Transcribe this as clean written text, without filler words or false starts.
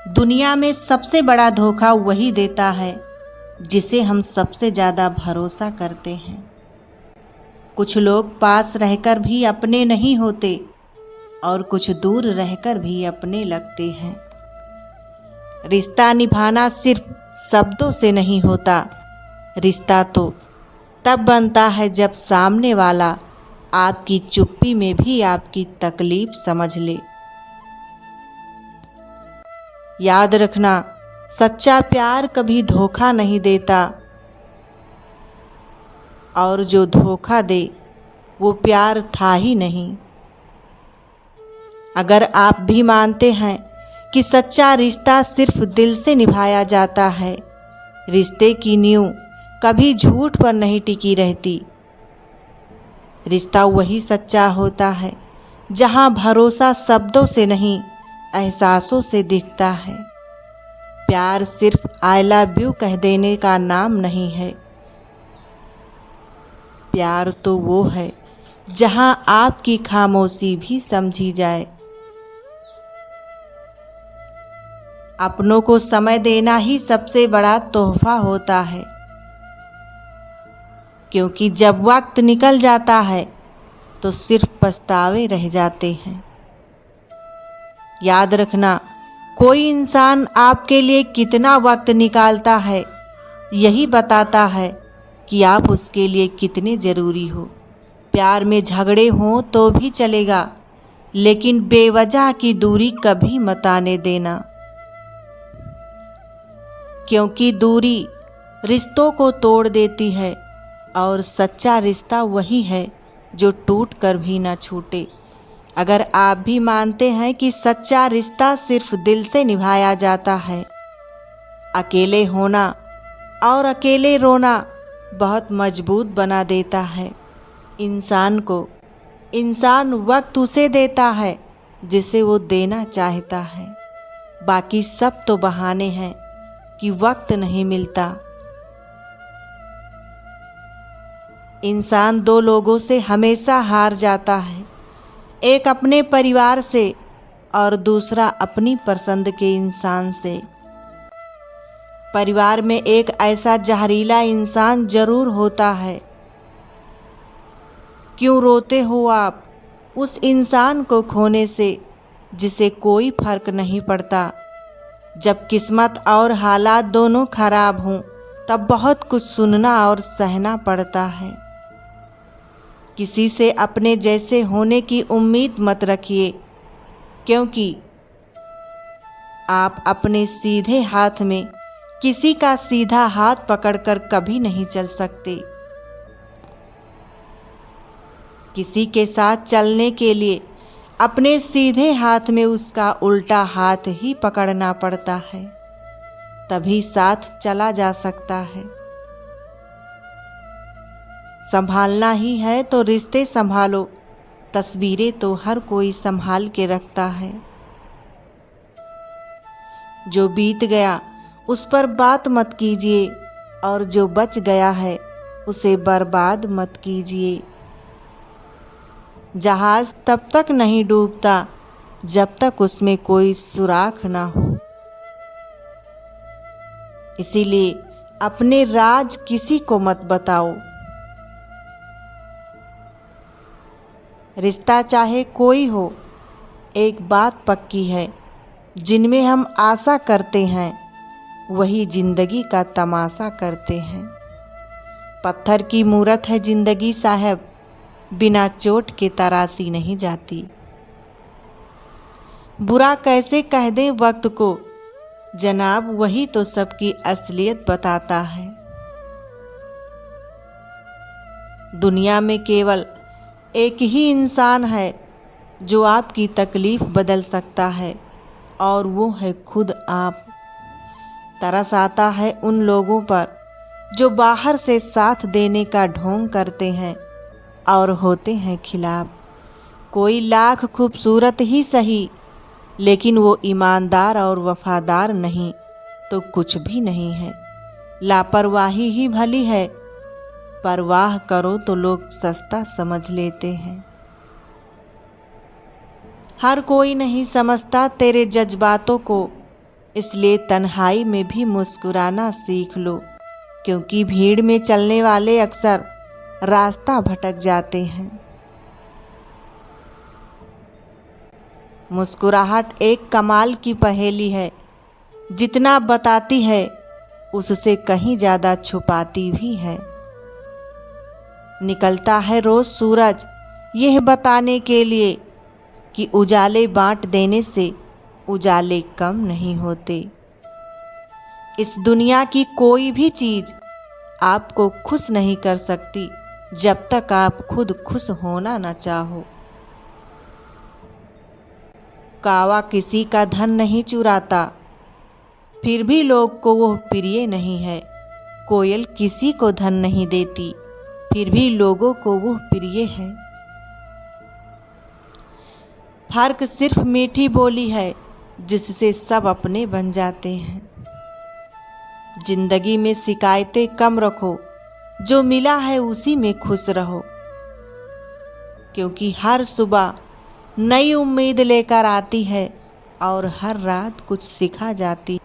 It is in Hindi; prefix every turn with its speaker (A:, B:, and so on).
A: दुनिया में सबसे बड़ा धोखा वही देता है जिसे हम सबसे ज़्यादा भरोसा करते हैं। कुछ लोग पास रहकर भी अपने नहीं होते और कुछ दूर रहकर भी अपने लगते हैं। रिश्ता निभाना सिर्फ शब्दों से नहीं होता, रिश्ता तो तब बनता है जब सामने वाला आपकी चुप्पी में भी आपकी तकलीफ समझ ले। याद रखना, सच्चा प्यार कभी धोखा नहीं देता और जो धोखा दे वो प्यार था ही नहीं। अगर आप भी मानते हैं कि सच्चा रिश्ता सिर्फ दिल से निभाया जाता है, रिश्ते की नींव कभी झूठ पर नहीं टिकी रहती। रिश्ता वही सच्चा होता है जहां भरोसा शब्दों से नहीं, एहसासों से दिखता है। प्यार सिर्फ आई लव यू कह देने का नाम नहीं है। प्यार तो वो है जहां आपकी खामोशी भी समझी जाए। अपनों को समय देना ही सबसे बड़ा तोहफा होता है, क्योंकि जब वक्त निकल जाता है तो सिर्फ पछतावे रह जाते हैं। याद रखना, कोई इंसान आपके लिए कितना वक्त निकालता है यही बताता है कि आप उसके लिए कितने ज़रूरी हो। प्यार में झगड़े हों तो भी चलेगा, लेकिन बेवजह की दूरी कभी मत आने देना, क्योंकि दूरी रिश्तों को तोड़ देती है और सच्चा रिश्ता वही है जो टूट कर भी ना छूटे। अगर आप भी मानते हैं कि सच्चा रिश्ता सिर्फ दिल से निभाया जाता है, अकेले होना और अकेले रोना बहुत मजबूत बना देता है इंसान को। इंसान वक्त उसे देता है जिसे वो देना चाहता है। बाकी सब तो बहाने हैं कि वक्त नहीं मिलता। इंसान दो लोगों से हमेशा हार जाता है, एक अपने परिवार से और दूसरा अपनी पसंद के इंसान से। परिवार में एक ऐसा जहरीला इंसान जरूर होता है। क्यों रोते हो आप उस इंसान को खोने से जिसे कोई फर्क नहीं पड़ता। जब किस्मत और हालात दोनों खराब हों तब बहुत कुछ सुनना और सहना पड़ता है। किसी से अपने जैसे होने की उम्मीद मत रखिए, क्योंकि आप अपने सीधे हाथ में किसी का सीधा हाथ पकड़कर कभी नहीं चल सकते। किसी के साथ चलने के लिए अपने सीधे हाथ में उसका उल्टा हाथ ही पकड़ना पड़ता है, तभी साथ चला जा सकता है। संभालना ही है तो रिश्ते संभालो, तस्वीरें तो हर कोई संभाल के रखता है। जो बीत गया उस पर बात मत कीजिए और जो बच गया है उसे बर्बाद मत कीजिए। जहाज तब तक नहीं डूबता जब तक उसमें कोई सुराख ना हो। इसीलिए अपने राज किसी को मत बताओ। रिश्ता चाहे कोई हो, एक बात पक्की है, जिनमें हम आशा करते हैं वही जिंदगी का तमाशा करते हैं। पत्थर की मूरत है जिंदगी साहब, बिना चोट के तराशी नहीं जाती। बुरा कैसे कह दें वक्त को, जनाब वही तो सबकी असलियत बताता है। दुनिया में केवल एक ही इंसान है जो आपकी तकलीफ बदल सकता है, और वो है खुद आप। तरस आता है उन लोगों पर जो बाहर से साथ देने का ढोंग करते हैं और होते हैं खिलाफ। कोई लाख खूबसूरत ही सही, लेकिन वो ईमानदार और वफादार नहीं तो कुछ भी नहीं है। लापरवाही ही भली है, परवाह करो तो लोग सस्ता समझ लेते हैं। हर कोई नहीं समझता तेरे जज्बातों को, इसलिए तन्हाई में भी मुस्कुराना सीख लो, क्योंकि भीड़ में चलने वाले अक्सर रास्ता भटक जाते हैं। मुस्कुराहट एक कमाल की पहेली है, जितना बताती है उससे कहीं ज़्यादा छुपाती भी है। निकलता है रोज़ सूरज यह बताने के लिए कि उजाले बांट देने से उजाले कम नहीं होते। इस दुनिया की कोई भी चीज़ आपको खुश नहीं कर सकती जब तक आप खुद खुश होना न चाहो। कावा किसी का धन नहीं चुराता, फिर भी लोग को वो प्रिय नहीं है। कोयल किसी को धन नहीं देती, फिर भी लोगों को वो प्रिय है। फर्क सिर्फ मीठी बोली है, जिससे सब अपने बन जाते हैं। जिंदगी में शिकायतें कम रखो, जो मिला है उसी में खुश रहो, क्योंकि हर सुबह नई उम्मीद लेकर आती है और हर रात कुछ सिखा जाती है।